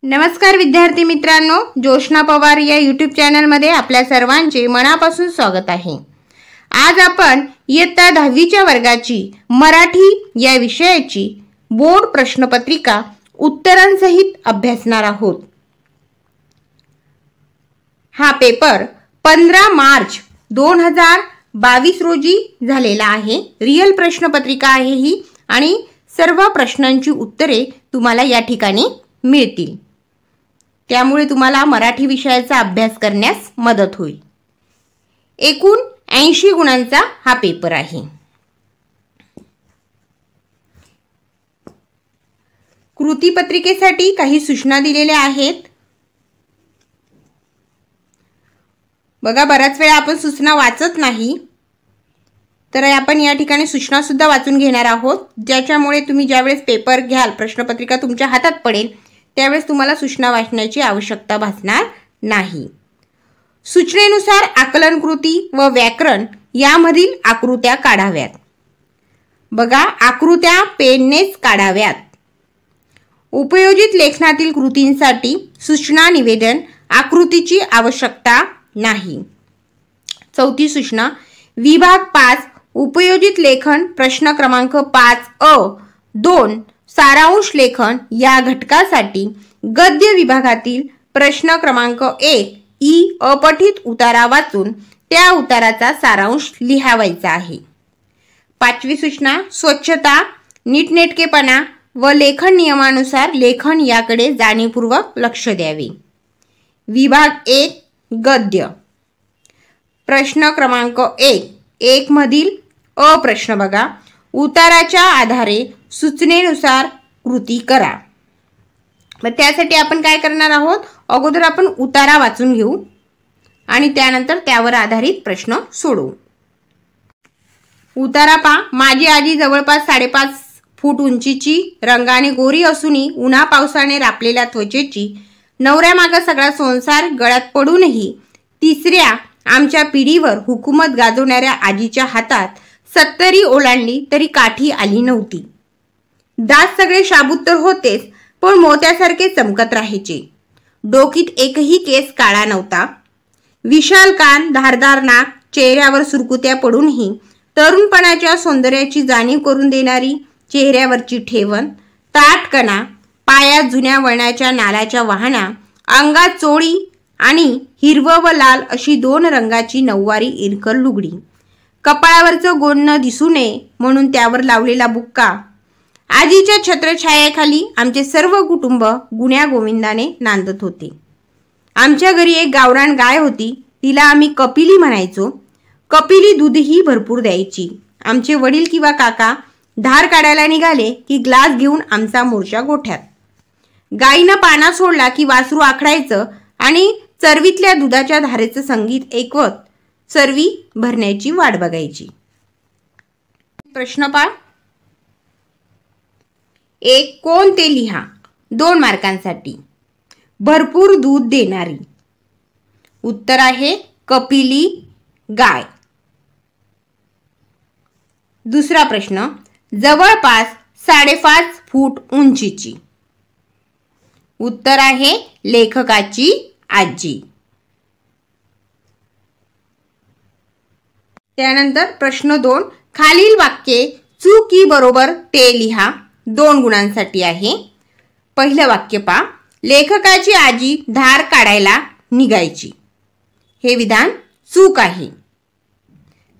नमस्कार विद्यार्थी मित्रांनो, जोशना पवार या यूट्यूब चॅनलमध्ये आपल्या सर्वांचे मनापासून स्वागत आहे। आज आपण इयत्ता 10वीच्या वर्गाची मराठी या विषयाची बोर्ड प्रश्नपत्रिका उत्तरांसहित अभ्यासणार आहोत। हा पेपर 15 मार्च 2022 रोजी झालेला आहे। रियल प्रश्नपत्रिका आहे ही आणि सर्व प्रश्नांची उत्तरे तुम्हाला या ठिकाणी मिळतील। त्यामुळे तुम्हाला मराठी विषयाचा अभ्यास करण्यास मदत होईल। एकूण 80 गुणांचा हा पेपर आहे। कृती पत्रिकेसाठी काही सूचना दिलेल्या आहेत। बघा, बराच वेळा आपण सूचना वाचत नाही, तर आपण या ठिकाणी सूचना सुद्धा वाचून घेणार आहोत, ज्याच्यामुळे तुम्ही ज्यावेळेस पेपर घ्याल, प्रश्नपत्रिका तुमच्या हातात पडेल, त्यावेळेस तुम्हाला सूचना वाचण्याची आवश्यकता भासणार नाही। सूचनेनुसार आकलन कृती व व्याकरण यामधील आकृत्या काढाव्यात। बघा, आकृत्या पेननेच काढाव्यात। उपयोजित लेखनातील कृतींसाठी सूचना निवेदन आकृतीची आवश्यकता नाही। चौथी सूचना, विभाग 5 उपयोजित लेखन प्रश्न क्रमांक 5 2 सारांश लेखन या घटकासाठी गद्य विभागातील प्रश्न क्रमांक 1 अपठित उतारा वाचून त्या उताराचा सारांश लिहावायचा आहे। पाचवी सूचना, स्वच्छता, नीटनेटकेपणा व लेखन नियमानुसार लेखन याकडे जाणीवपूर्वक लक्ष द्यावे। विभाग 1 गद्य, प्रश्न क्रमांक 1 मधील प्रश्न बघा, उताराच्या आधारे सूचनेनुसार कृती करा। मग त्यासाठी आपण काय करणार आहोत, अगोदर आपण उतारा वाचून घेऊ आणि त्यानंतर त्यावर आधारित प्रश्न सोडवू। उतारा पा, माझी आजी जवळपास 5.5 फूट उंचीची, रंगाने गोरी असूनही उन्हा पावसाने रापलेल्या त्वचेची, नवऱ्यामागे सगळा संसार गळ्यात पडूनही तिसऱ्या आमच्या पिढीवर हुकूमत गाजवणाऱ्या आजीच्या हातात 70 ओलांडली तरी काठी आली नव्हती। दात सगळे शाबूत तर होतेच, पण मोत्यासारखे चमकत राहायचे। डोकीत एकही केस काळा नव्हता। विशाल कान, धारदार नाक, चेहऱ्यावर सुरकुत्या पडूनही तरुणपणाच्या सौंदर्याची जाणीव करून देणारी चेहऱ्यावरची ठेवण, ताठकणा, पायात जुन्या वळणाच्या नालाच्या वाहना, अंगात चोळी आणि हिरवं व लाल अशी 2 रंगाची नऊवारी इरकल लुगडी, कपाळावरचं गोंड दिसू नये म्हणून त्यावर लावलेला बुक्का। आजीच्या छत्रछायाखाली आमचे सर्व कुटुंब गुण्या गोविंदाने नांदत होते। आमच्या घरी एक गावरान गाय होती, तिला आम्ही कपिली म्हणायचो। कपिली दूधही भरपूर द्यायची। आमचे वडील किंवा काका धार काढायला निघाले की ग्लास घेऊन आमचा मोर्चा गोठ्यात। गाईनं पाना सोडला की वासरू आखडायचं आणि चरवीतल्या दुधाच्या धारेचं संगीत ऐकवत चरवी भरण्याची वाट बघायची। प्रश्न पा 1 कोण ते लिहा, 2 मार्कांसाठी। भरपूर दूध देणारी, उत्तर आहे कपिली गाय। दुसरा प्रश्न, जवळपास 5.5 फूट उंचीची, उत्तर आहे लेखकाची आजी। त्यानंतर प्रश्न 2, खालील वाक्ये चूक की बरोबर ते लिहा, 2 गुणांसाठी आहे। पहिलं वाक्य पा, लेखकाची आजी धार काढायला निघायची, हे विधान चूक आहे।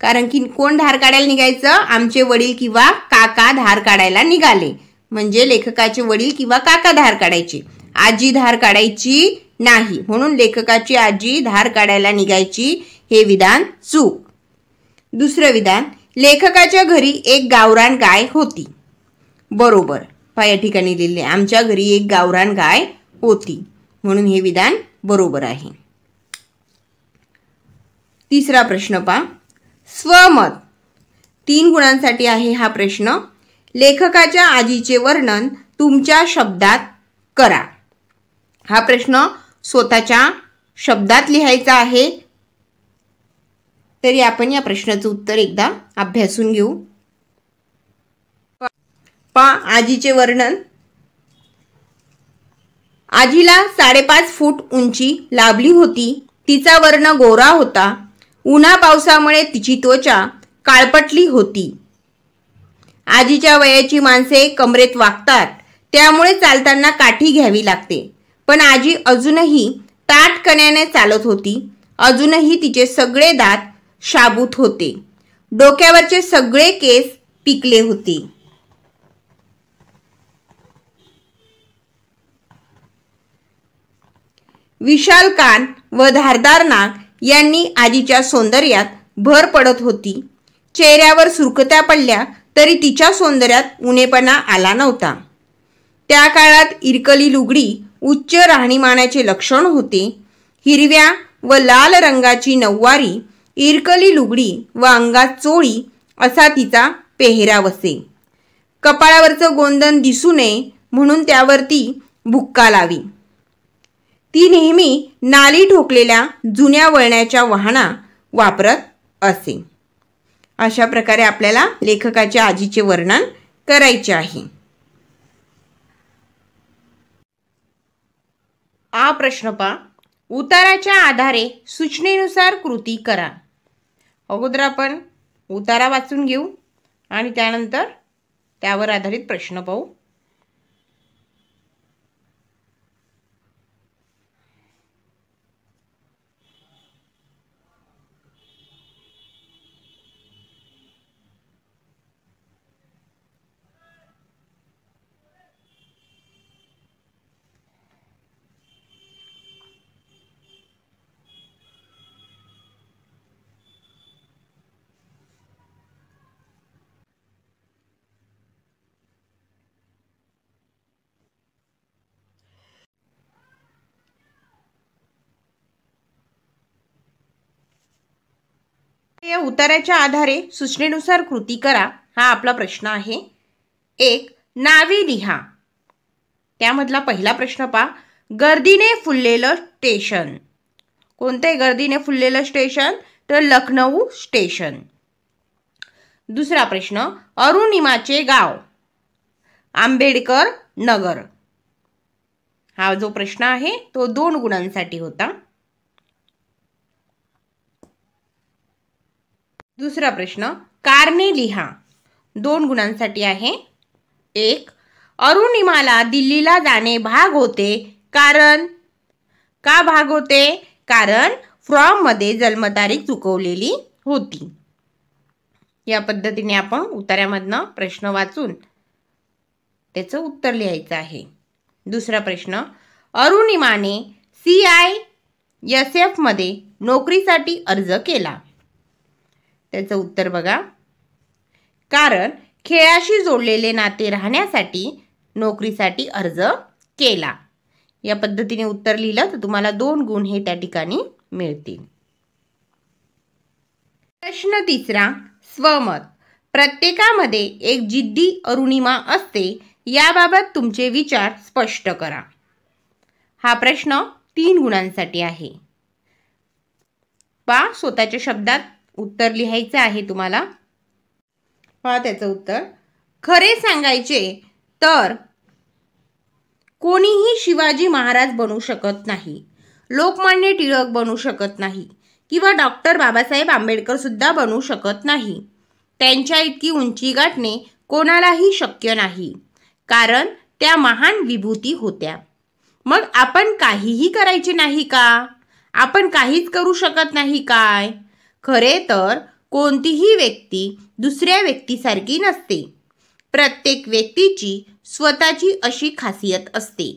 कारण की कोण धार काढायला निघायचं, आमचे वडील किंवा काका धार काढायला निघाले, म्हणजे लेखकाचे वडील किंवा काका धार काढायचे, आजी धार काढायची नाही, म्हणून लेखकाची आजी धार काढायला निघायची, हे विधान चूक। दुसरं विधान, लेखकाच्या घरी एक गावरान गाय होती, बरोबर। पहा या ठिकाणी लिहिले, आमच्या घरी एक गावरान गाय होती, म्हणून हे विधान बरोबर आहे। तिसरा प्रश्न पहा, स्वमत, 3 गुणांसाठी आहे हा प्रश्न। लेखकाच्या आजीचे वर्णन तुमच्या शब्दात करा। हा प्रश्न स्वतःच्या शब्दात लिहायचा आहे, तरी आपण या प्रश्नाचं उत्तर एकदा अभ्यासून घेऊ। आजीचे वर्णन, आजीला 5.5 फूट उंची लाभली होती. तिचा वर्ण गोरा होता. उन्हा पावसामुळे तिची त्वचा काळपटली होती. आजीच्या वयाची माणसे कमरेत वाकतात, त्यामुळे चालताना काठी घ्यावी लागते. पण आजी अजूनही ताठकण्याने चालत होती. अजूनही तिचे सगळे दात शाबूत होते. डोक्यावरचे सगळे केस पिकले होते. विशाल कान व धारदार नाक यांनी आजीच्या सौंदर्यात भर पडत होती. चेहऱ्यावर सुरकुत्या पडल्या तरी तिच्या सौंदर्यात उणेपणा आला नव्हता. त्या काळात इरकली लुगडी उच्च राहणीमानाचे लक्षण होते. हिरव्या व लाल रंगाची नऊवारी, इरकली लुगडी व अंगात चोळी असा तिचा पेहराव असे. कपाळावरचं गोंधन दिसू नये म्हणून त्यावरती बुक्का लावी. ती नेहमी नाली ठोकलेल्या जुन्या वळणाच्या वाहना वापरत असे. अशा प्रकारे आपल्याला लेखकाच्या आजीचे वर्णन करायचे आहे. हा प्रश्न पहा. उताराच्या आधारे सूचनेनुसार कृती करा. अगोदर आपण उतारा वाचून घेऊ आणि त्यानंतर त्यावर आधारित प्रश्न पाहू. या उताराच्या आधारे सूचनेनुसार कृती करा हा आपला प्रश्न आहे. 1. नावे लिहा. त्यामधला पहिला प्रश्न पहा. गर्दीने फुललेलं स्टेशन. कोणते गर्दीने फुललेलं स्टेशन? तर लखनऊ स्टेशन. दुसरा प्रश्न. अरुणिमाचे गाव. आंबेडकर नगर. हा जो प्रश्न आहे तो 2 गुणांसाठी होता. दुसरा प्रश्न. कारणे लिहा. 2 गुणांसाठी आहे. 1. अरुणिमाला दिल्लीला जाणे भाग होते कारण. का भाग होते? कारण फॉर्ममध्ये जन्मतारीख चुकवलेली होती. या पद्धतीने आपण उतार्यामधनं प्रश्न वाचून त्याचं उत्तर लिहायचं आहे. दुसरा प्रश्न. अरुणिमाने CISF मध्ये नोकरीसाठी अर्ज केला. त्याचं उत्तर बघा. कारण खेळाशी जोडलेले नाते राहण्यासाठी नोकरीसाठी अर्ज केला. या पद्धतीने उत्तर लिहिलं तर तुम्हाला 2 गुण हे त्या ठिकाणी मिळतील. प्रश्न तिसरा. स्वमत. प्रत्येकामध्ये एक जिद्दी अरुणिमा असते. याबाबत तुमचे विचार स्पष्ट करा. हा प्रश्न 3 गुणांसाठी आहे. पहा स्वतःच्या शब्दात उत्तर लिहायचं आहे तुम्हाला. पहा त्याचं उत्तर. खरे सांगायचे तर कोणीही शिवाजी महाराज बनू शकत नाही, लोकमान्य टिळक बनू शकत नाही किंवा डॉक्टर बाबासाहेब आंबेडकर सुद्धा बनू शकत नाही. त्यांच्या इतकी उंची गाठणे कोणालाही शक्य नाही, कारण त्या महान विभूती होत्या. मग आपण काहीही करायचे नाही का? आपण काहीच करू शकत नाही काय? खरे तर कोणतीही व्यक्ती दुसऱ्या व्यक्तीसारखी नसते. प्रत्येक व्यक्तीची स्वतःची अशी खासियत असते.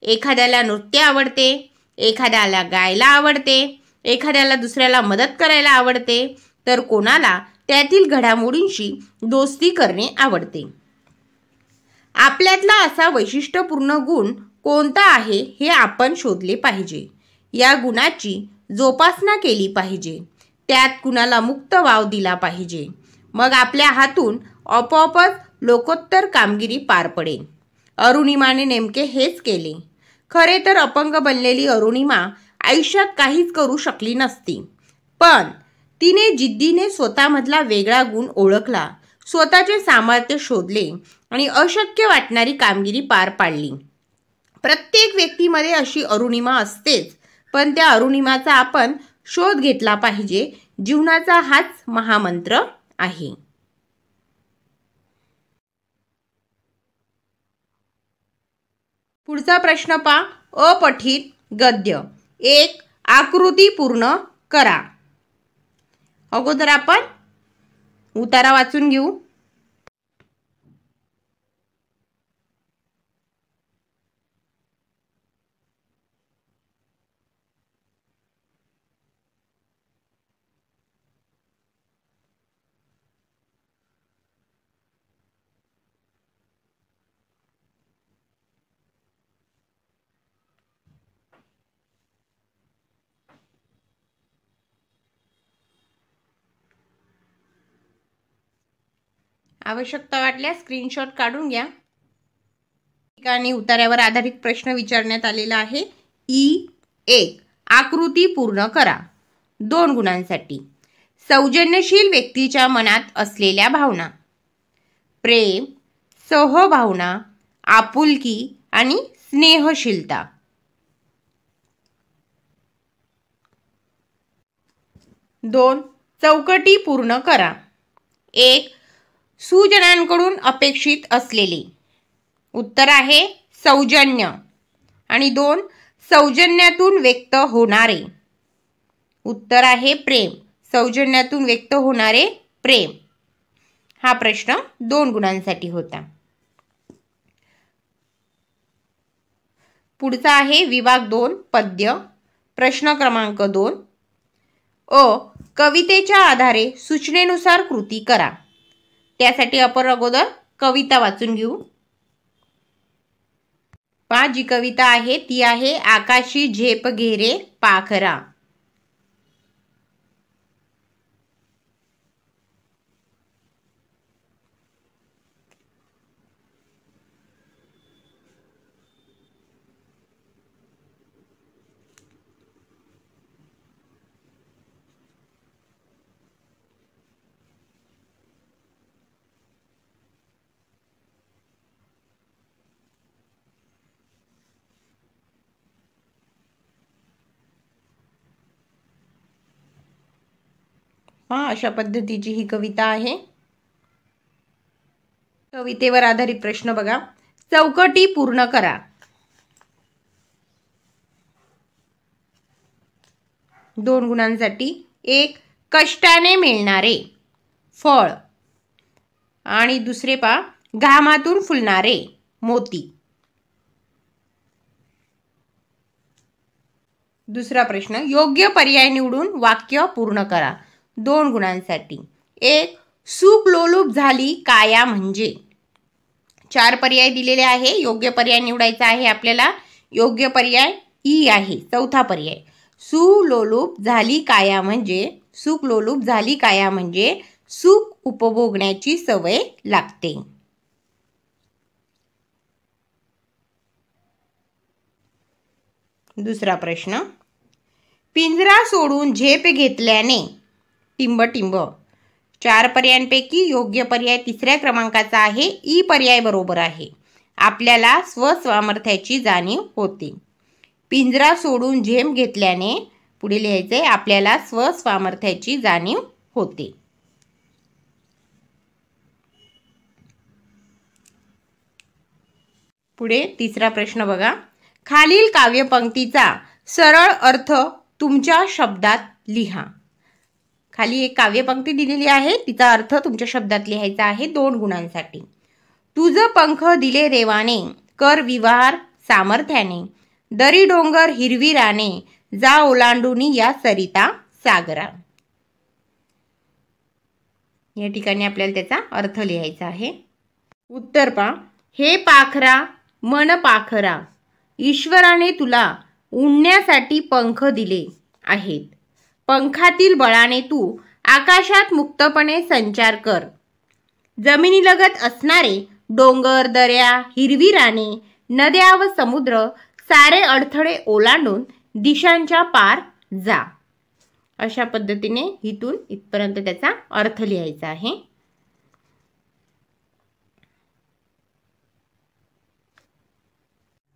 एखाद्याला नृत्य आवडते, एखाद्याला गायला आवडते, एखाद्याला दुसऱ्याला मदत करायला आवडते, तर कोणाला त्यातील घडामोडींशी दोस्ती करणे आवडते. आपल्यातला असा वैशिष्ट्यपूर्ण गुण कोणता आहे हे आपण शोधले पाहिजे. या गुणाची जोपासना केली पाहिजे. त्यात कुणाला मुक्त वाव दिला पाहिजे. मग आपल्या हातून आपोआपच लोकोत्तर कामगिरी पार पडेल. अरुणिमाने नेमके हेच केले. खरे तर अपंग बनलेली अरुणिमा आयुष्यात काहीच करू शकली नसती, पण तिने जिद्दीने स्वतःमधला वेगळा गुण ओळखला, स्वतःचे सामर्थ्य शोधले आणि अशक्य वाटणारी कामगिरी पार पाडली. प्रत्येक व्यक्तीमध्ये अशी अरुणिमा असतेच, पण त्या अरुणिमाचा आपण शोध घेतला पाहिजे. जीवनाचा हाच महामंत्र आहे. पुढचा प्रश्न पहा. अपठित गद्य 1 आकृती पूर्ण करा. अगोदर आपण उतारा वाचून घेऊ. आवश्यकता वाटल्यास स्क्रीनशॉट काढून घ्या. ठिकाणी उतार्यावर आधारित प्रश्न विचारण्यात आलेला आहे. E1 आकृती पूर्ण करा. 2 गुणांसाठी. सौजन्यशील व्यक्तीच्या मनात असलेल्या भावना. प्रेम, सहभावना, आपुलकी आणि स्नेहशीलता. 2 चौकटी पूर्ण करा. 1 सुजनांकडून अपेक्षित असलेले. उत्तर आहे सौजन्य. आणि 2 सौजन्यातून व्यक्त होणारे. उत्तर आहे प्रेम. सौजन्यातून व्यक्त होणारे प्रेम. हा प्रश्न 2 गुणांसाठी होता. पुढचा आहे विभाग 2 पद्य. प्रश्न क्रमांक 2. कवितेच्या आधारे सूचनेनुसार कृती करा. त्यासाठी आपण अगोदर कविता वाचून घेऊ. पहा, जी कविता आहे ती आहे आकाशी झेप घेरे पाखरा. अशा पद्धतीची ही कविता आहे. कवितेवर आधारित प्रश्न बघा. चौकटी पूर्ण करा. 2 गुणांसाठी. 1 कष्टाने मिळणारे फळ. आणि दुसरे पहा घामातून फुलणारे मोती. दुसरा प्रश्न योग्य पर्याय निवडून वाक्य पूर्ण करा. 2 गुणांसाठी. 1 सुख लोलूप झाली काया म्हणजे. 4 पर्याय दिलेले आहे. योग्य पर्याय निवडायचा आहे आपल्याला. योग्य पर्याय ई आहे. चौथा पर्याय. सुलोलूप झाली काया म्हणजे. सुख लोलूप झाली काया म्हणजे सुख उपभोगण्याची सवय लागते. दुसरा प्रश्न. पिंजरा सोडून झेप घेतल्याने टिंब. 4 पर्यायांपैकी योग्य पर्याय 3ऱ्या क्रमांकाचा आहे. ई पर्याय बरोबर आहे. आपल्याला स्वसामर्थ्याची जाणीव होते. पिंजरा सोडून झेप घेतल्याने पुढे लिहायचे आपल्याला स्वसामर्थ्याची जाणीव होते. पुढे 3रा प्रश्न बघा. खालील काव्यपंक्तीचा सरळ अर्थ तुमच्या शब्दात लिहा. खाली एक काव्यपंक्ती दिलेली आहे. तिचा अर्थ तुमच्या शब्दात लिहायचा आहे. 2 गुणांसाठी. तुझ पंख दिले देवाने कर विवार सामर्थ्याने. दरी डोंगर हिरवी राने जा ओलांडूनी या सरिता सागरा. या ठिकाणी आपल्याला त्याचा अर्थ लिहायचा आहे. उत्तर पहा. हे पाखरा मन पाखरा ईश्वराने तुला उडण्यासाठी पंख दिले आहेत. पंखातील बळाने तू आकाशात मुक्तपणे संचार कर. जमिनीलगत असणारे डोंगर दऱ्या हिरवी राने नद्या व समुद्र सारे अडथळे ओलांडून दिशांच्या पार जा. अशा पद्धतीने इथून इथपर्यंत त्याचा अर्थ लिहायचा आहे.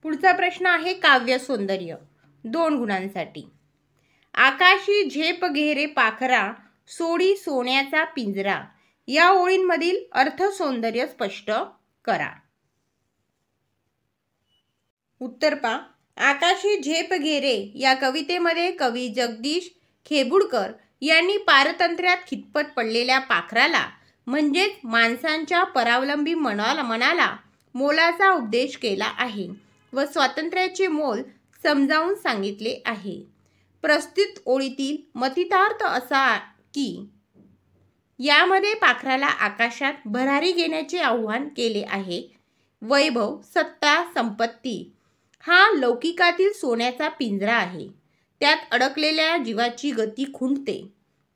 पुढचा प्रश्न आहे काव्य सौंदर्य 2 गुणांसाठी. आकाशी झेप घेरे पाखरा, सोडी सोन्याचा पिंजरा, या ओळींमधील अर्थ सौंदर्य स्पष्ट करा. उत्तर पा. आकाशी झेप घेरे या कवितेमध्ये कवी जगदीश खेबुडकर यांनी पारतंत्र्यात खितपत पडलेल्या पाखराला म्हणजेच माणसांच्या परावलंबी मनाला मोलाचा उपदेश केला आहे व स्वातंत्र्याचे मोल समजावून सांगितले आहे. प्रस्तुत ओळीतील मतितार्थ असा की यामध्ये पाखराला आकाशात भरारी घेण्याचे आव्हान केले आहे. वैभव, सत्ता, संपत्ती हा लौकिकातील सोन्याचा पिंजरा आहे. त्यात अडकलेल्या जीवाची गती खुंटते,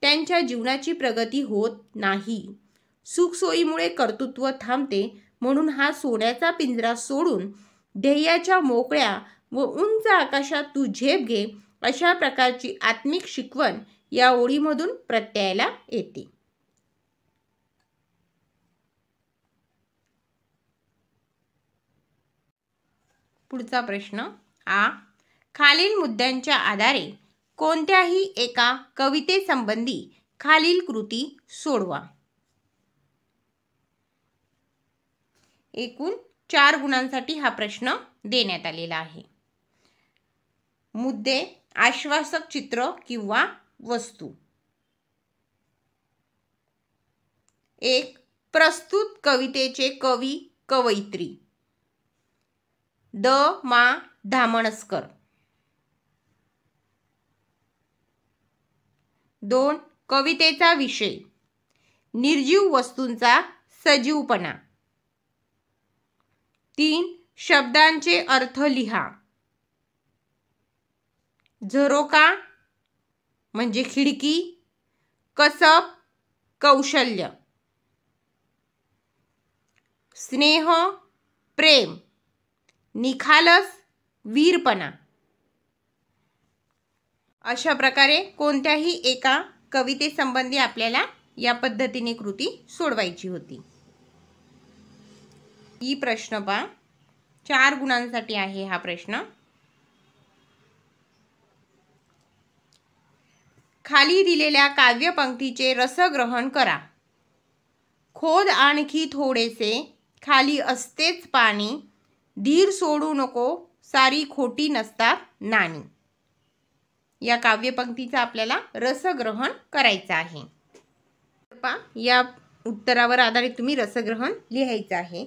त्यांच्या जीवनाची प्रगती होत नाही. सुखसोयीमुळे कर्तृत्व थांबते. म्हणून हा सोन्याचा पिंजरा सोडून ध्येयाच्या मोकळ्या व उंच आकाशात तू झेप घे, अशा प्रकारची आत्मिक शिकवण या ओळीमधून प्रत्ययाला येते. पुढचा प्रश्न आ. खालील मुद्द्यांच्या आधारे कोणत्याही एका कवितेसंबंधी खालील कृती सोडवा. एकूण 4 गुणांसाठी हा प्रश्न देण्यात आलेला आहे. मुद्दे आश्वासक चित्र किंवा वस्तू. 1. प्रस्तुत कवितेचे कवी कवयित्री द. मा. धामणसकर. 2. कवितेचा विषय निर्जीव वस्तूंचा सजीवपणा. 3. शब्दांचे अर्थ लिहा. झरोका म्हणजे खिडकी, कसब कौशल्य, स्नेह प्रेम, निखालस वीरपणा. अशा प्रकारे कोणत्याही एका कवितेसंबंधी आपल्याला या पद्धतीने कृती सोडवायची होती. ही प्रश्न पहा. 4 गुणांसाठी आहे हा प्रश्न. खाली दिलेल्या काव्यपंक्तीचे रसग्रहण करा. खोद आणखी थोडेसे, खाली असतेच पाणी, धीर सोडू नको, सारी खोटी नसतात नाणी. या काव्यपंक्तीचा आपल्याला रसग्रहण करायचं आहे. या उत्तरावर आधारित तुम्ही रसग्रहण लिहायचं आहे.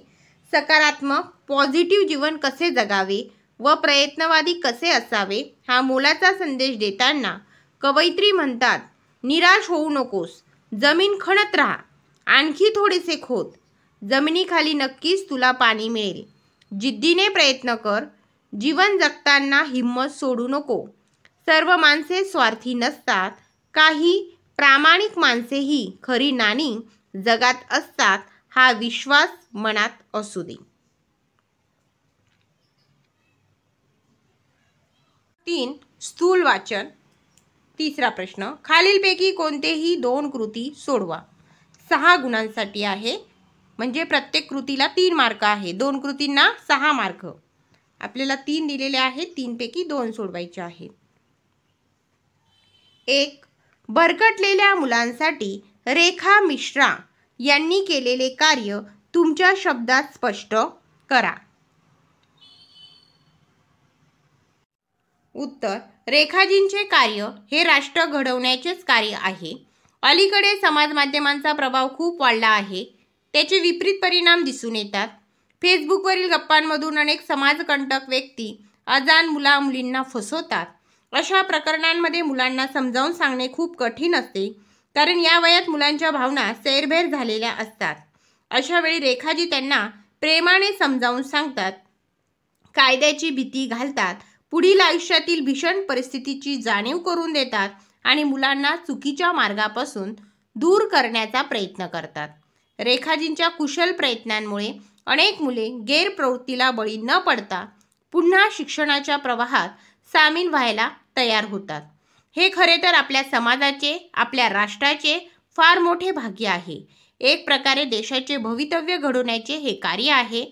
सकारात्मक पॉझिटिव्ह जीवन कसे जगावे व प्रयत्नवादी कसे असावे हा मोलाचा संदेश देताना कवयित्री म्हणतात, निराश होऊ नकोस, जमीन खणत राहा, आणखी थोडेसे खोद, जमिनीखाली नक्कीच तुला पाणी मिळेल, जिद्दीने प्रयत्न कर, जीवन जगताना हिंमत सोडू नको, सर्व माणसे स्वार्थी नसतात, काही प्रामाणिक माणसेही खरी नाणी जगात असतात, हा विश्वास मनात असू दे. 3. स्थूल वाचन. तिसरा प्रश्न खालीलपैकी कोणतेही 2 कृती सोडवा. 6 गुणांसाठी आहे, म्हणजे प्रत्येक कृतीला 3 मार्क आहे. 2 कृतींना 6 मार्क. आपल्याला 3 दिलेले आहेत, 3 पैकी 2 सोडवायचे आहेत. 1. भरकटलेल्या मुलांसाठी रेखा मिश्रा यांनी केलेले कार्य तुमच्या शब्दात स्पष्ट करा. उत्तर. रेखाजींचे कार्य हे राष्ट्र घडवण्याचेच कार्य आहे. अलीकडे समाज माध्यमांचा प्रभाव खूप वाढला आहे. त्याचे विपरीत परिणाम दिसून येतात. फेसबुकवरील गप्पांमधून अनेक समाजकंटक व्यक्ती अजाण मुला-मुलींना फसवतात. अशा प्रकरणांमध्ये मुलांना समजावून सांगणे खूप कठीण असते, कारण या वयात मुलांच्या भावना सैरभैर झालेल्या असतात. अशा वेळी रेखाजी त्यांना प्रेमाने समजावून सांगतात, कायद्याची भीती घालतात, पुढील आयुष्यातील भीषण परिस्थितीची जाणीव करून देतात आणि मुलांना चुकीच्या मार्गापासून दूर करण्याचा प्रयत्न करतात. रेखाजींच्या कुशल प्रयत्नांमुळे अनेक मुले गैरप्रवृत्तीला बळी न पडता पुन्हा शिक्षणाच्या प्रवाहात सामील व्हायला तयार होतात. हे खरे तर आपल्या समाजाचे, आपल्या राष्ट्राचे फार मोठे भाग्य आहे. एक प्रकारे देशाचे भवितव्य घडवण्याचे हे कार्य आहे.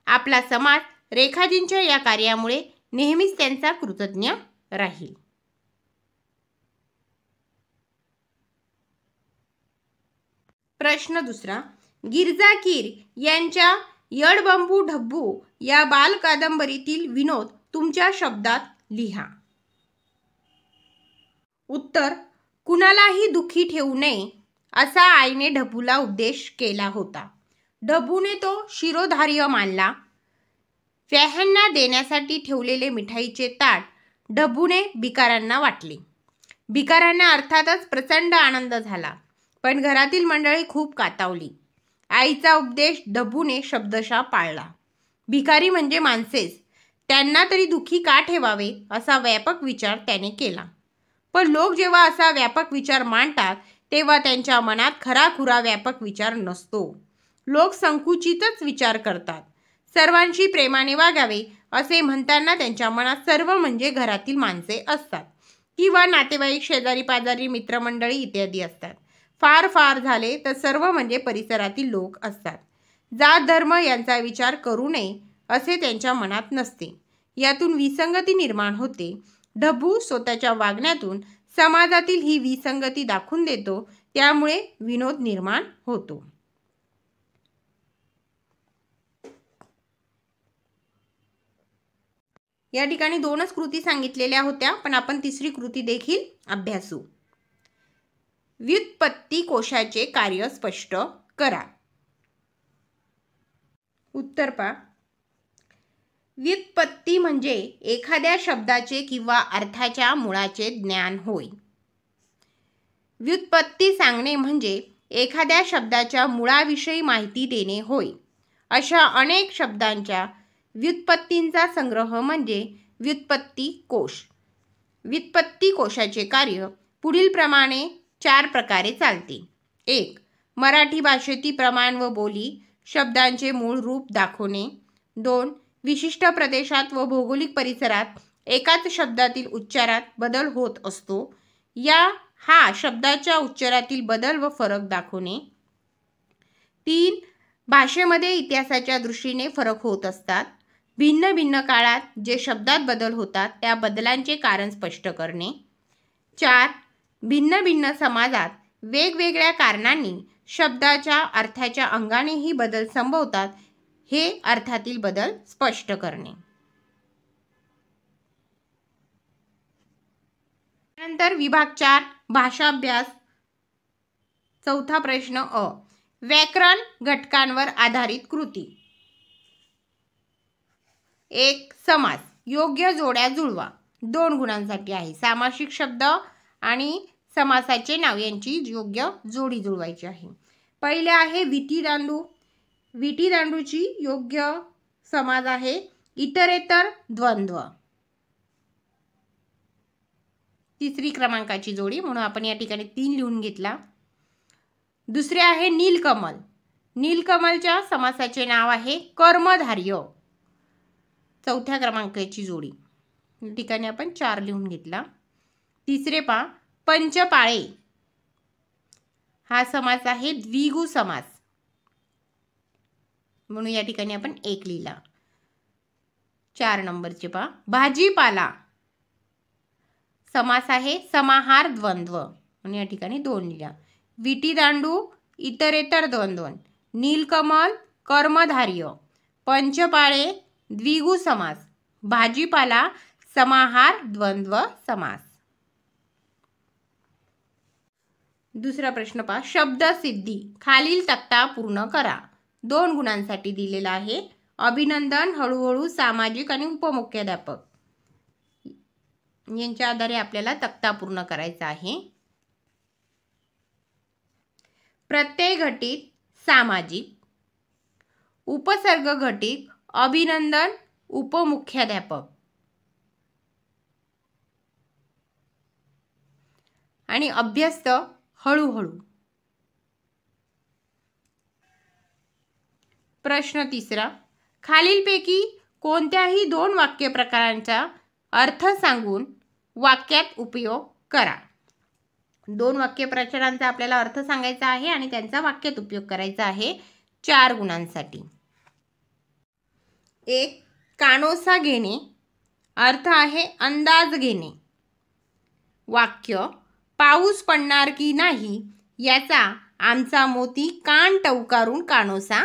आपला समाज रेखाजींच्या या कार्यामुळे नेहमीच त्यांचा कृतज्ञ राहील. प्रश्न दुसरा. गिरजा कीर यांच्या यडबंबू ढब्बू या बाल कादंबरीतील विनोद तुमच्या शब्दात लिहा. उत्तर. कुणालाही दुःखी ठेवू नये असा आईने ढब्बूला उपदेश केला होता. ढब्बूने तो शिरोधार्य मानला. व्याह्यांना देण्यासाठी ठेवलेले मिठाईचे ताट ढब्बूने भिकाऱ्यांना वाटले. भिकाऱ्यांना अर्थातच प्रचंड आनंद झाला, पण घरातील मंडळी खूप कातावली. आईचा उपदेश ढब्बूने शब्दशः पाळला. भिकारी म्हणजे माणसेच, त्यांना तरी दुःखी का ठेवावे असा व्यापक विचार त्याने केला. पण लोक जेव्हा असा व्यापक विचार मांडतात तेव्हा त्यांच्या मनात खराखुरा व्यापक विचार नसतो. लोक संकुचितच विचार करतात. सर्वांशी प्रेमाने वागावे असे म्हणताना त्यांच्या मनात सर्व म्हणजे घरातील माणसे असतात किंवा नातेवाईक, शेजारी पाजारी, मित्रमंडळी इत्यादी असतात. फार झाले तर सर्व म्हणजे परिसरातील लोक असतात. जात धर्म यांचा विचार करू नये असे त्यांच्या मनात नसते. यातून विसंगती निर्माण होते. ढब्बू स्वतःच्या वागण्यातून समाजातील ही विसंगती दाखवून देतो, त्यामुळे विनोद निर्माण होतो. या ठिकाणी 2च कृती सांगितलेल्या होत्या, पण आपण तिसरी कृती देखील अभ्यासू. व्युत्पत्ती कोशाचे कार्य स्पष्ट करा. उत्तर पहा. व्युत्पत्ती म्हणजे एखाद्या शब्दाचे किंवा अर्थाच्या मुळाचे ज्ञान होय. व्युत्पत्ती सांगणे म्हणजे एखाद्या शब्दाच्या मुळाविषयी माहिती देणे होय. अशा अनेक शब्दांच्या व्युत्पत्तींचा संग्रह म्हणजे व्युत्पत्ती कोश. व्युत्पत्ती कोशाचे कार्य पुढील प्रमाणे 4 प्रकारे चालते. 1. मराठी भाषेतील प्रमाण व बोली शब्दांचे मूळ रूप दाखवणे. 2. विशिष्ट प्रदेशात व भौगोलिक परिसरात एकाच शब्दातील उच्चारात बदल होत असतो. हा शब्दाच्या उच्चारातील बदल व फरक दाखवणे. 3. भाषेमध्ये इतिहासाच्या दृष्टीने फरक होत असतात. भिन्न काळात जे शब्दात बदल होतात त्या बदलांचे कारण स्पष्ट करणे. 4. भिन्न समाजात वेगवेगळ्या कारणांनी शब्दाच्या अर्थाच्या अंगानेही बदल संभवतात, हे अर्थातील बदल स्पष्ट करणे. नंतर विभाग 4 भाषाभ्यास. चौथा प्रश्न अ. व्याकरण घटकांवर आधारित कृती. 1. समास. योग्य जोड्या जुळवा. 2 गुणांसाठी आहे. सामासिक शब्द आणि समासाचे नाव यांची योग्य जोडी जुळवायची आहे. पहिले आहे विटी दांडू. विटी दांडूची योग्य समास आहे इतरेतर द्वंद्व. तिसरी क्रमांकाची जोडी, म्हणून आपण या ठिकाणी 3 लिहून घेतला. दुसरे आहे नीलकमल. नीलकमलच्या समासाचे नाव आहे कर्मधार्य. चौथ्या क्रमांकाची जोडी, या ठिकाणी आपण 4 लिहून घेतला. तिसरे पा पंचपाळे. हा समास आहे द्विगु समास, म्हणून या ठिकाणी आपण 1 लिहिला. 4 नंबरचे पा भाजीपाला. समास आहे समाहार द्वंद्व, म्हणून या ठिकाणी 2 लिहिला. विटी दांडू इतरेतर द्वंद्व. नीलकमल कर्मधार्य. पंचपाळे द्विगु समास. भाजीपाला समाहार द्वंद्व समास. दुसरा प्रश्न पहा. शब्दसिद्धी. खालील तक्ता पूर्ण करा. 2 गुणांसाठी दिलेला आहे. अभिनंदन, हळूहळू, सामाजिक आणि उपमुख्याध्यापक यांच्या आधारे आपल्याला तक्ता पूर्ण करायचा आहे. प्रत्यय घटित सामाजिक, उपसर्ग घटित अभिनंदन, उपमुख्याध्यापक आणि अभ्यस्त हळूहळू. प्रश्न तिसरा. खालीलपैकी कोणत्याही 2 वाक्य प्रकारांचा अर्थ सांगून वाक्यात उपयोग करा. 2 वाक्य प्रकारांचा आपल्याला अर्थ सांगायचा आहे आणि त्यांचा वाक्यात उपयोग करायचा आहे 4 गुणांसाठी. 1. कानोसा घेणे, अर्थ आहे अंदाज घेणे. वाक्य, पाऊस पडणार की नाही याचा आमचा मोती कान टवकारून कानोसा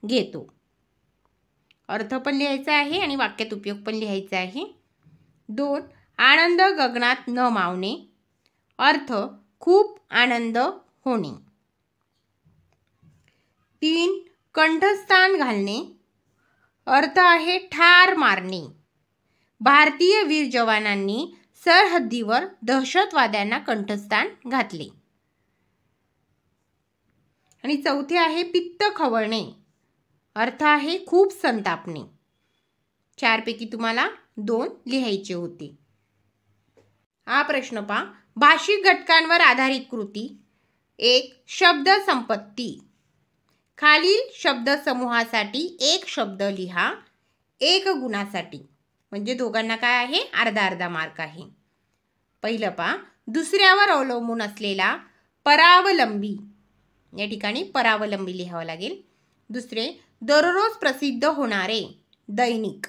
घेतो. अर्थ पण लिहायचा आहे आणि वाक्यात उपयोग पण लिहायचा आहे. 2. आनंद गगनात न मावणे, अर्थ खूप आनंद होणे. 3. कंठस्थान घालणे, अर्थ आहे ठार मारणे. भारतीय वीर जवानांनी सरहद्दीवर दहशतवाद्यांना कंठस्थान घातले. आणि 4 आहे पित्त खवळणे, अर्थ आहे खूप संतापणे. 4 पैकी तुम्हाला 2 लिहायचे होते. हा प्रश्न पहा. भाषिक घटकांवर आधारित कृती. 1. शब्द संपत्ती. खालील शब्द समूहासाठी एक शब्द लिहा, 1 गुणासाठी. म्हणजे दोघांना काय आहे, अर्धा अर्धा मार्क आहे. पहिलं पहा, दुसऱ्यावर अवलंबून असलेला परावलंबी. या ठिकाणी परावलंबी लिहावं लागेल. दुसरे, दररोज प्रसिद्ध होणारे, दैनिक.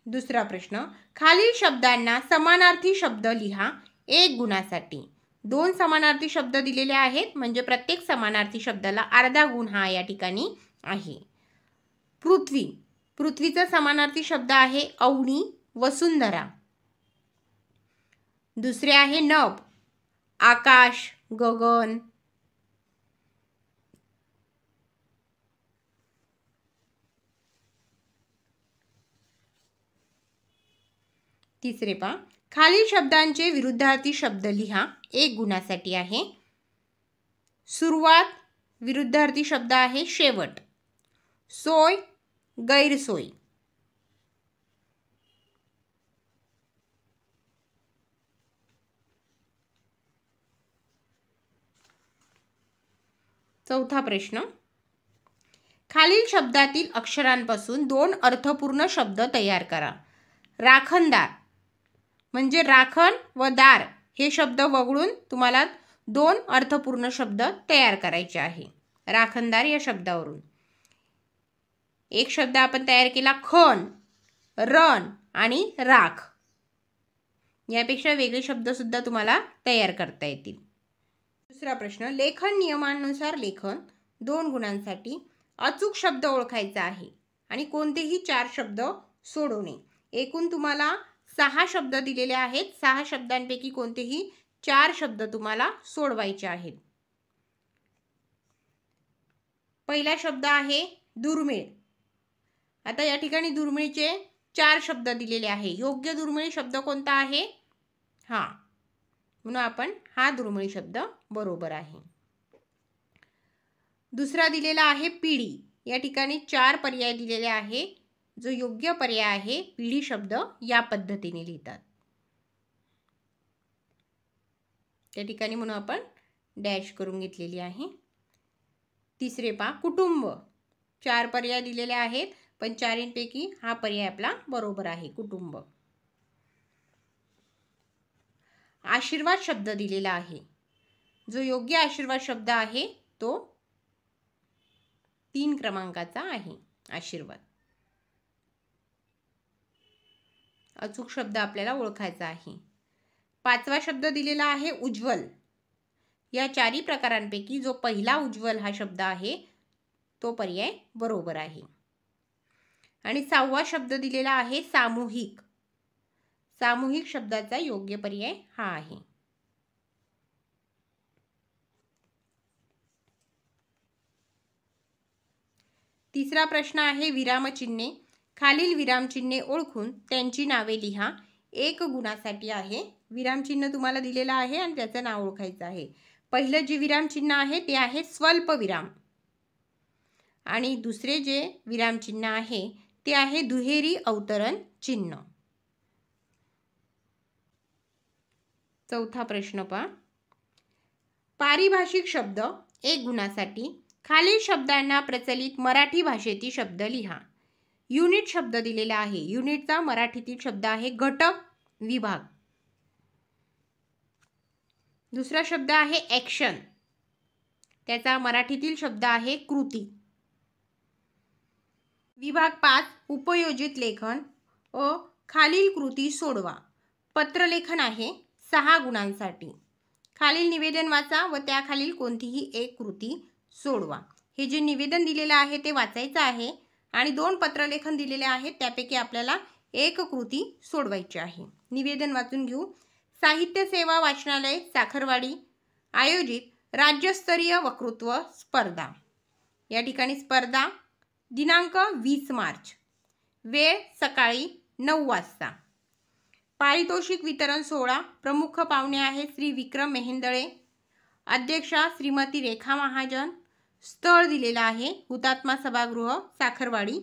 दुसरा प्रश्न, खालील शब्दांना समानार्थी शब्द लिहा, 1 गुणासाठी. 2 समानार्थी शब्द दिलेले आहेत, म्हणजे प्रत्येक समानार्थी शब्दाला अर्धा गुण हा या ठिकाणी आहे. पृथ्वी. पृथ्वीचा समानार्थी शब्द आहे अवनी, वसुंधरा. दुसरे आहे नभ, आकाश, गगन. तिसरे पहा, खालील शब्दांचे विरुद्धार्थी शब्द लिहा, 1 गुणासाठी आहे. सुरुवात, विरुद्धार्थी शब्द आहे शेवट. सोय, गैरसोय. चौथा प्रश्न, खालील शब्दातील अक्षरांपासून 2 अर्थपूर्ण शब्द तयार करा. राखणदार, म्हणजे राखण व दार हे शब्द वगळून तुम्हाला 2 अर्थपूर्ण शब्द तयार करायचे आहे. राखणदार या शब्दावरून एक शब्द आपण तयार केला, खण, रण आणि राख. यापेक्षा वेगळे शब्द सुद्धा तुम्हाला तयार करता येतील. दुसरा प्रश्न, लेखन नियमानुसार लेखन, 2 गुणांसाठी. अचूक शब्द ओळखायचा आहे आणि कोणतेही 4 शब्द सोडवणे. एकूण तुम्हाला 6 शब्द दिलेले आहेत. 6 शब्दांपैकी कोणतेही 4 शब्द तुम्हाला सोडवायचे आहेत. पहिला शब्द आहे दुर्मिळ. आता या ठिकाणी दुर्मिळचे 4 शब्द दिलेले आहे. योग्य दुर्मिळ शब्द कोणता आहे? हा, म्हणून आपण हा दुर्मिळ शब्द बरोबर आहे. दुसरा दिलेला आहे पिढी. या ठिकाणी 4 पर्याय दिलेले आहे. जो योग्य पर्याय आहे पिढी शब्द या पद्धतीने लिहितात. त्या ठिकाणी म्हणून आपण डॅश करून घेतलेली आहे. तिसरे पहा, कुटुंब. 4 पर्याय दिलेले आहेत, पण 4पैकी हा पर्याय आपला बरोबर आहे, कुटुंब. आशीर्वाद शब्द दिलेला आहे. जो योग्य आशीर्वाद शब्द आहे तो 3 क्रमांकाचा आहे, आशीर्वाद. अचूक शब्द आपल्याला ओळखायचा आहे. 5वा शब्द दिलेला आहे उज्ज्वल. या 4ही प्रकारांपैकी जो पहिला उज्ज्वल हा शब्द आहे तो पर्याय बरोबर आहे. आणि 6वा शब्द दिलेला आहे सामूहिक. सामूहिक शब्दाचा योग्य पर्याय हा आहे. तिसरा प्रश्न आहे विरामचिन्हे. खालील विरामचिन्हे ओळखून त्यांची नावे लिहा, 1 गुणासाठी आहे. विरामचिन्ह तुम्हाला दिलेलं आहे आणि त्याचं नाव ओळखायचं आहे. पहिलं जे विरामचिन्ह आहे ते आहे स्वल्प विराम आणि दुसरे जे विरामचिन्ह आहे ते आहे दुहेरी अवतरण चिन्ह. चौथा प्रश्न पहा, पारिभाषिक शब्द 1 गुणासाठी. खालील शब्दांना प्रचलित मराठी भाषेतील शब्द लिहा. युनिट शब्द दिलेला आहे. युनिटचा मराठीतील शब्द आहे घटक, विभाग. दुसरा शब्द आहे ॲक्शन, त्याचा मराठीतील शब्द आहे कृती. विभाग 5 उपयोजित लेखन खालील कृती सोडवा. पत्रलेखन आहे 6 गुणांसाठी. खालील निवेदन वाचा व त्याखालील कोणतीही एक कृती सोडवा. हे जे निवेदन दिलेलं आहे ते वाचायचं आहे आणि 2 पत्रलेखन दिलेले आहेत त्यापैकी आपल्याला एक कृती सोडवायची आहे. निवेदन वाचून घेऊ. साहित्य सेवा वाचनालय साखरवाडी आयोजित राज्यस्तरीय वक्तृत्व स्पर्धा. या ठिकाणी स्पर्धा दिनांक 20 मार्च, वेळ सकाळी 9 वाजता. पारितोषिक वितरण सोहळा. प्रमुख पाहुणे आहेत श्री विक्रम मेहेंदळे, अध्यक्षा श्रीमती रेखा महाजन. स्थळ दिलेलं आहे हुतात्मा सभागृह साखरवाडी.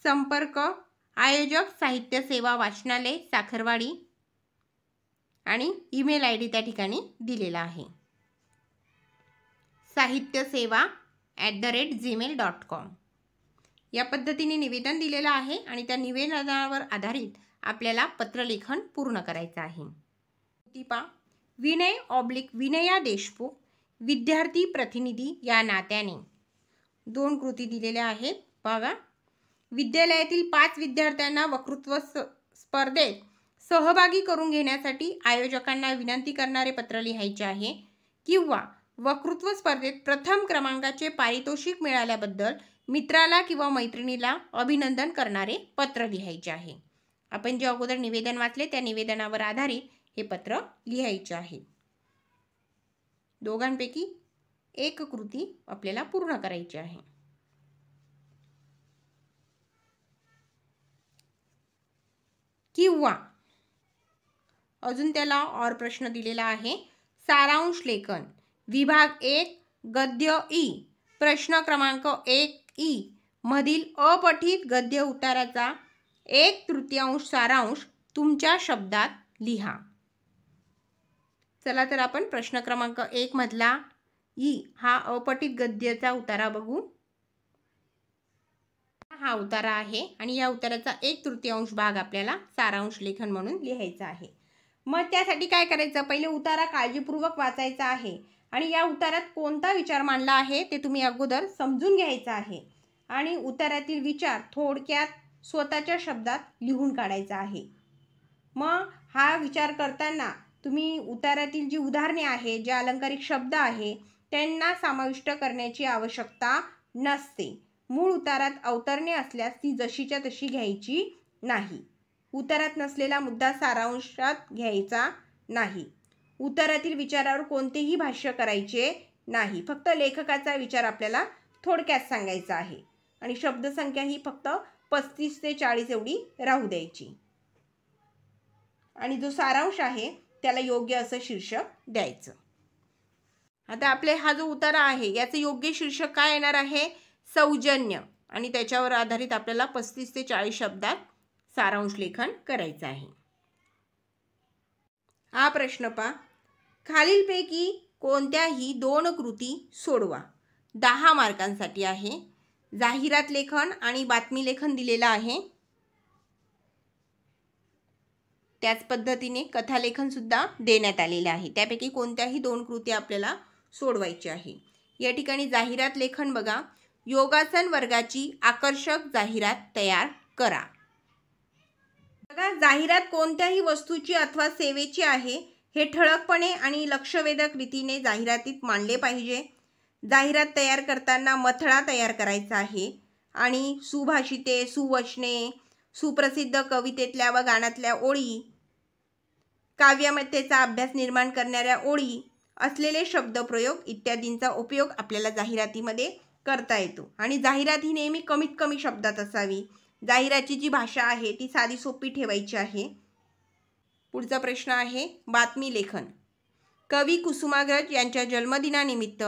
संपर्क आयोजक साहित्य सेवा वाचनालय साखरवाडी आणि ईमेल ID त्या ठिकाणी दिलेला आहे sahityaseva@gmail.com. या पद्धतीने निवेदन दिलेलं आहे आणि त्या निवेदनावर आधारित आपल्याला पत्रलेखन पूर्ण करायचं आहे. विनया देशमुख विद्यार्थी प्रतिनिधी या नात्याने 2 कृती दिलेल्या आहेत. बघा, विद्यालयातील 5 विद्यार्थ्यांना वक्तृत्व स्पर्धेत सहभागी करून घेण्यासाठी आयोजकांना विनंती करणारे पत्र लिहायचे आहे किंवा वक्तृत्व स्पर्धेत प्रथम क्रमांकाचे पारितोषिक मिळाल्याबद्दल मित्राला किंवा मैत्रिणीला अभिनंदन करणारे पत्र लिहायचे आहे. आपण जे अगोदर निवेदन वाचले त्या निवेदनावर आधारित हे पत्र लिहायचे आहे. दोघांपैकी एक कृती आपल्याला पूर्ण करायची आहे. किंवा अजून त्याला और प्रश्न दिलेला आहे. सारांश लेखन विभाग 1 गद्य ई प्रश्न क्रमांक 1 मधील अपठित गद्य उत्तराचा 1/3 सारांश तुमच्या शब्दात लिहा. चला तर आपण प्रश्न क्रमांक 1 मधला ई हा अपठित गद्याचा उतारा बघू. हा उतारा आहे आणि या उताराचा 1/3 भाग आपल्याला सारांश लेखन म्हणून लिहायचा आहे. मग त्यासाठी काय करायचं, पहिले उतारा काळजीपूर्वक वाचायचा आहे आणि या उतारात कोणता विचार मांडला आहे ते तुम्ही अगोदर समजून घ्यायचं आहे आणि उतारातील विचार थोडक्यात स्वतःच्या शब्दात लिहून काढायचा आहे. मग हा विचार करताना तुम्ही उतारातील जी उदाहरणे आहे, जे अलंकारिक शब्द आहे त्यांना समाविष्ट करण्याची आवश्यकता नसते. मूळ उतारात अवतरणे असल्यास ती जशीच्या तशी घ्यायची नाही. उतारात नसलेला मुद्दा सारांशात घ्यायचा नाही. उतारातील विचारावर कोणतेही भाष्य करायचे नाही. फक्त लेखकाचा विचार आपल्याला थोडक्यात सांगायचा आहे आणि शब्दसंख्या ही फक्त 35 ते 40 एवढी राहू द्यायची आणि जो सारांश आहे त्याला योग्य असं शीर्षक द्यायचं. आता आपले हा जो उतारा आहे याचं योग्य शीर्षक काय येणार आहे, सौजन्य, आणि त्याच्यावर आधारित आपल्याला 35 ते 40 शब्दात सारांश लेखन करायचं आहे. हा प्रश्न पहा. खालीलपैकी कोणत्याही 2 कृती सोडवा. 10 मार्कांसाठी आहे. जाहिरात लेखन आणि बातमी लेखन दिलेलं आहे. त्याच पद्धतीने कथालेखन सुद्धा देण्यात आलेलं आहे. त्यापैकी कोणत्याही 2 कृती आपल्याला सोडवायची आहे. या ठिकाणी जाहिरात लेखन बघा. योगासन वर्गाची आकर्षक जाहिरात तयार करा. बघा, जाहिरात कोणत्याही वस्तूची अथवा सेवेची आहे हे ठळकपणे आणि लक्षवेधक रीतीने जाहिरातीत मांडले पाहिजे. जाहिरात तयार करताना मथळा तयार करायचा आहे आणि सुभाषिते, सुवचने, सुप्रसिद्ध कवितेतल्या व गाण्यातल्या ओळी, काव्यमतेचा अभ्यास निर्माण करणाऱ्या ओळी असलेले शब्दप्रयोग इत्यादींचा उपयोग आपल्याला जाहिरातीमध्ये करता येतो. आणि जाहिरात ही नेहमी कमीत कमी शब्दात असावी. जाहिरातीची जी भाषा आहे ती साधी सोपी ठेवायची आहे. पुढचा प्रश्न आहे बातमी लेखन. कवी कुसुमाग्रज यांच्या जन्मदिनानिमित्त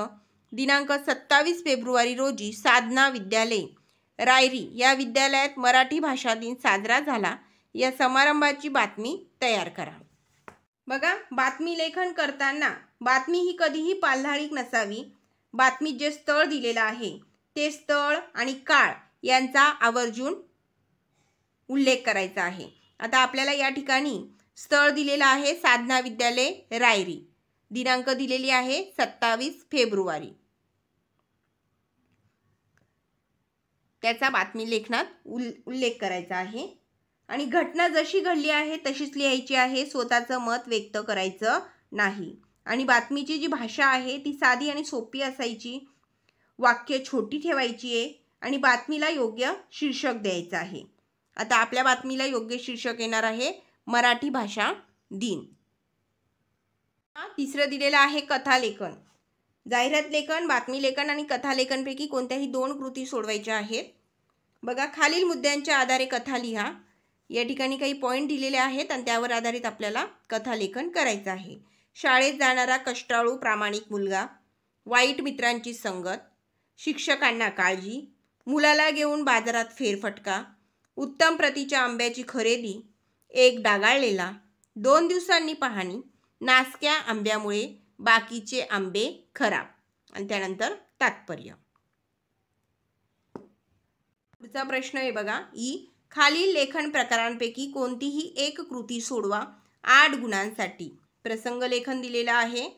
दिनांक 27 फेब्रुवारी रोजी साधना विद्यालय रायरी या विद्यालयात मराठी भाषा दिन साजरा झाला. या समारंभाची बातमी तयार करा. बघा, बातमी लेखन करताना बातमी ही कधीही पाल्हाळिक नसावी. बातमीत जे स्थळ दिलेलं आहे ते स्थळ आणि काळ यांचा आवर्जून उल्लेख करायचा आहे. आता आपल्याला या ठिकाणी स्थळ दिलेलं आहे साधना विद्यालय रायरी. दिनांक दिलेली आहे 27 फेब्रुवारी. त्याचा बातमी लेखनात उल्लेख करायचा आहे आणि घटना जशी घडली आहे तशीच लिहायची आहे. स्वतःचं मत व्यक्त करायचं नाही. आणि बातमीची जी भाषा आहे ती साधी आणि सोपी असायची. वाक्य छोटी ठेवायची आहे आणि बातमीला योग्य शीर्षक द्यायचं आहे. आता आपल्या बातमीला योग्य शीर्षक येणार आहे मराठी भाषा दिन. तिसरं दिलेलं आहे कथालेखन. जाहिरात लेखन, बातमी लेखन आणि कथालेखनपैकी कोणत्याही 2 कृती सोडवायच्या आहेत. बघा, खालील मुद्द्यांच्या आधारे कथा लिहा. या ठिकाणी काही पॉईंट दिलेले आहेत आणि त्यावर आधारित आपल्याला कथालेखन करायचं आहे. शाळेत जाणारा कष्टाळू प्रामाणिक मुलगा, वाईट मित्रांची संगत, शिक्षकांना काळजी, मुलाला घेऊन बाजारात फेरफटका, उत्तम प्रतीच्या आंब्याची खरेदी, एक डागाळलेला, 2 दिवसांनी पाहणी, नासक्या आंब्यामुळे बाकीचे आंबे खराब आणि त्यानंतर तात्पर्य. पुढचा प्रश्न आहे बघा, खालील लेखन प्रकारांपैकी कोणतीही एक कृती सोडवा 8 गुणांसाठी. प्रसंग लेखन दिलेला आहे.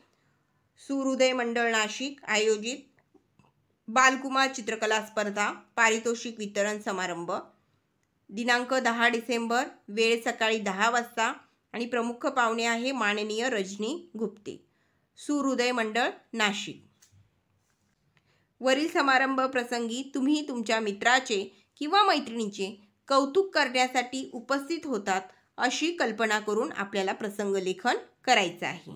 सूर्योदय मंडळ नाशिक आयोजित बालकुमार चित्रकला स्पर्धा, पारितोषिक वितरण समारंभ, दिनांक 10 डिसेंबर, वेळ सकाळी 10 वाजता आणि प्रमुख पाहुणे आहे माननीय रजनी गुप्ते, सूर्योदय मंडळ नाशिक. वरील समारंभ प्रसंगी तुम्ही तुमच्या मित्राचे किंवा मैत्रिणीचे कौतुक करण्यासाठी उपस्थित होतात अशी कल्पना करून आपल्याला प्रसंग लेखन करायचं आहे.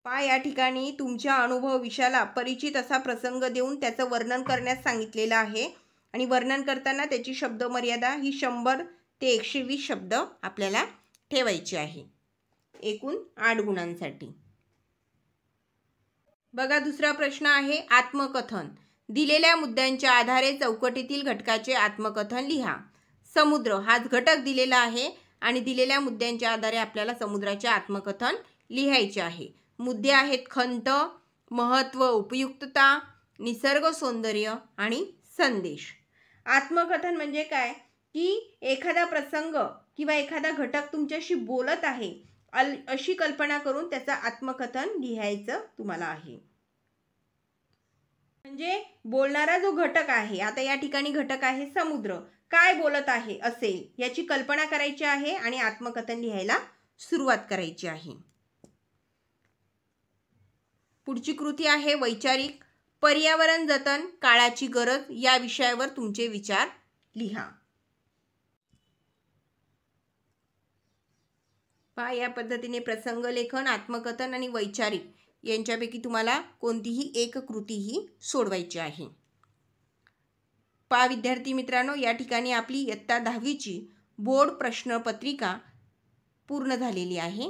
या ठिकाणी तुमच्या अनुभव विषयाला परिचित असा प्रसंग देऊन त्याचं वर्णन करण्यास सांगितलेलं आहे आणि वर्णन करताना त्याची शब्द मर्यादा ही 100 ते 120 शब्द आपल्याला ठेवायची आहे एकूण 8 गुणांसाठी. बघा, दुसरा प्रश्न आहे आत्मकथन. दिलेल्या मुद्द्यांच्या आधारे चौकटीतील घटकाचे आत्मकथन लिहा. समुद्र हाच घटक दिलेला आहे आणि दिलेल्या मुद्द्यांच्या आधारे आपल्याला समुद्राचे आत्मकथन लिहायचे आहे. मुद्दे आहेत खंत, महत्त्व, उपयुक्तता, निसर्ग सौंदर्य आणि संदेश. आत्मकथन म्हणजे काय की एखादा प्रसंग किंवा एखादा घटक तुमच्याशी बोलत आहे अशी कल्पना करून त्याचं आत्मकथन लिहायचं तुम्हाला आहे. म्हणजे बोलणारा जो घटक आहे, आता या ठिकाणी घटक आहे समुद्र, काय बोलत आहे असेल याची कल्पना करायची आहे आणि आत्मकथन लिहायला सुरुवात करायची आहे. पुढची कृती आहे वैचारिक. पर्यावरण जतन, काळाची गरज या विषयावर तुमचे विचार लिहा. या पद्धतीने प्रसंग लेखन, आत्मकथन आणि वैचारिक यांच्यापैकी तुम्हाला कोणतीही एक कृती ही सोडवायची आहे. विद्यार्थी मित्रांनो, या ठिकाणी आपली इयत्ता 10वीची बोर्ड प्रश्नपत्रिका पूर्ण झालेली आहे.